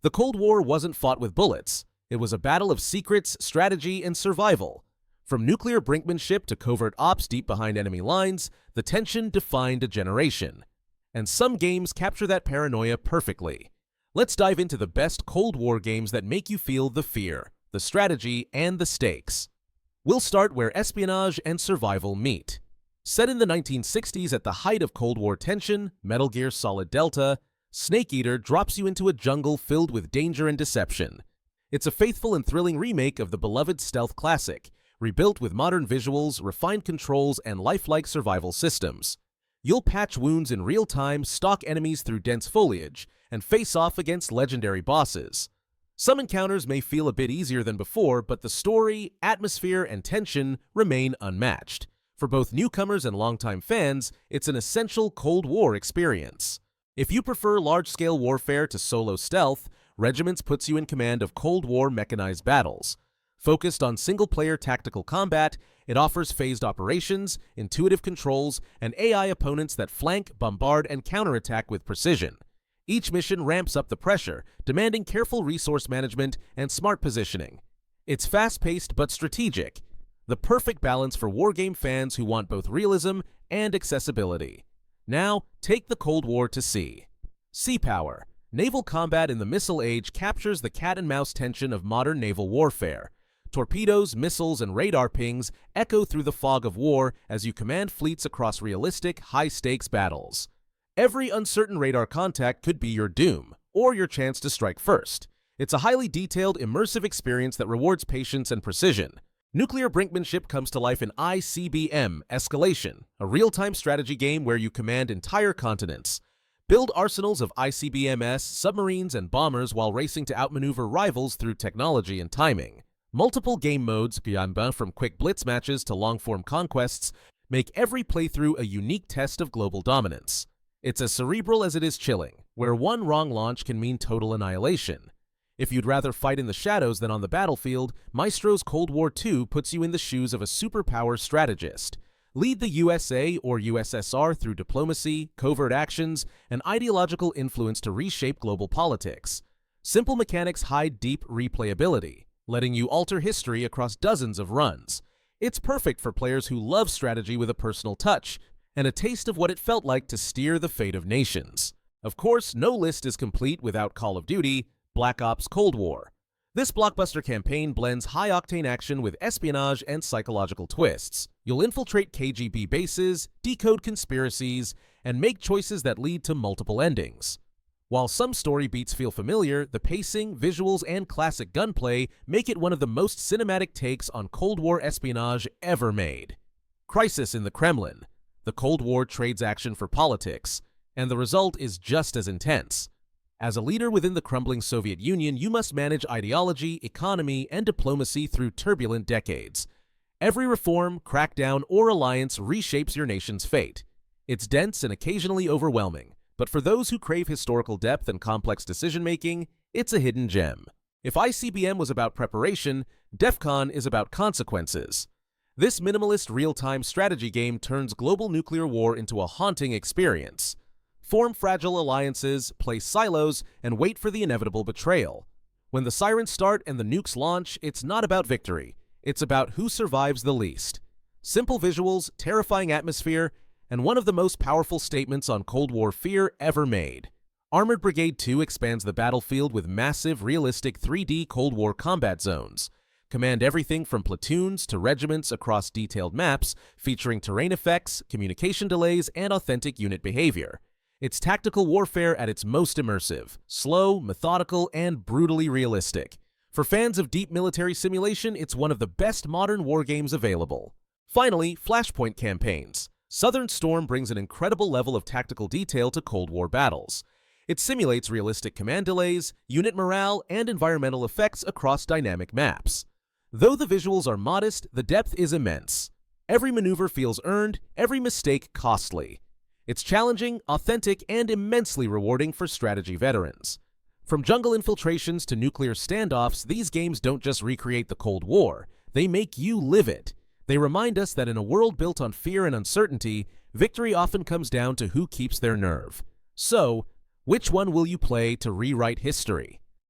The Cold War wasn't fought with bullets. It was a battle of secrets, strategy, and survival. From nuclear brinkmanship to covert ops deep behind enemy lines, the tension defined a generation. And some games capture that paranoia perfectly. Let's dive into the best Cold War games that make you feel the fear, the strategy, and the stakes. We'll start where espionage and survival meet. Set in the 1960s at the height of Cold War tension, Metal Gear Solid Delta, Snake Eater drops you into a jungle filled with danger and deception. It's a faithful and thrilling remake of the beloved stealth classic, rebuilt with modern visuals, refined controls, and lifelike survival systems. You'll patch wounds in real time, stalk enemies through dense foliage, and face off against legendary bosses. Some encounters may feel a bit easier than before, but the story, atmosphere, and tension remain unmatched. For both newcomers and longtime fans, it's an essential Cold War experience. If you prefer large-scale warfare to solo stealth, Regiments puts you in command of Cold War mechanized battles. Focused on single-player tactical combat, it offers phased operations, intuitive controls, and AI opponents that flank, bombard, and counterattack with precision. Each mission ramps up the pressure, demanding careful resource management and smart positioning. It's fast-paced but strategic, the perfect balance for wargame fans who want both realism and accessibility. Now, take the Cold War to sea. Sea power. Naval combat in the missile age captures the cat-and-mouse tension of modern naval warfare. Torpedoes, missiles, and radar pings echo through the fog of war as you command fleets across realistic, high-stakes battles. Every uncertain radar contact could be your doom, or your chance to strike first. It's a highly detailed, immersive experience that rewards patience and precision. Nuclear brinkmanship comes to life in ICBM, Escalation, a real-time strategy game where you command entire continents. Build arsenals of ICBMs, submarines, and bombers while racing to outmaneuver rivals through technology and timing. Multiple game modes, from quick blitz matches to long-form conquests, make every playthrough a unique test of global dominance. It's as cerebral as it is chilling, where one wrong launch can mean total annihilation. If you'd rather fight in the shadows than on the battlefield, Maestro's Cold War II puts you in the shoes of a superpower strategist. Lead the USA or USSR through diplomacy, covert actions, and ideological influence to reshape global politics. Simple mechanics hide deep replayability, letting you alter history across dozens of runs. It's perfect for players who love strategy with a personal touch, and a taste of what it felt like to steer the fate of nations. Of course, no list is complete without Call of Duty, Black Ops Cold War. This blockbuster campaign blends high-octane action with espionage and psychological twists. You'll infiltrate KGB bases, decode conspiracies, and make choices that lead to multiple endings. While some story beats feel familiar, the pacing, visuals, and classic gunplay make it one of the most cinematic takes on Cold War espionage ever made. Crisis in the Kremlin. The Cold War trades action for politics, and the result is just as intense. As a leader within the crumbling Soviet Union, you must manage ideology, economy, and diplomacy through turbulent decades. Every reform, crackdown, or alliance reshapes your nation's fate. It's dense and occasionally overwhelming, but for those who crave historical depth and complex decision-making, it's a hidden gem. If ICBM was about preparation, DEFCON is about consequences. This minimalist real-time strategy game turns global nuclear war into a haunting experience. Form fragile alliances, place silos, and wait for the inevitable betrayal. When the sirens start and the nukes launch, it's not about victory. It's about who survives the least. Simple visuals, terrifying atmosphere, and one of the most powerful statements on Cold War fear ever made. Armored Brigade II expands the battlefield with massive, realistic 3D Cold War combat zones. Command everything from platoons to regiments across detailed maps, featuring terrain effects, communication delays, and authentic unit behavior. It's tactical warfare at its most immersive, slow, methodical, and brutally realistic. For fans of deep military simulation, it's one of the best modern wargames available. Finally, Flashpoint campaigns. Southern Storm brings an incredible level of tactical detail to Cold War battles. It simulates realistic command delays, unit morale, and environmental effects across dynamic maps. Though the visuals are modest, the depth is immense. Every maneuver feels earned, every mistake costly. It's challenging, authentic, and immensely rewarding for strategy veterans. From jungle infiltrations to nuclear standoffs, these games don't just recreate the Cold War, they make you live it. They remind us that in a world built on fear and uncertainty, victory often comes down to who keeps their nerve. So, which one will you play to rewrite history?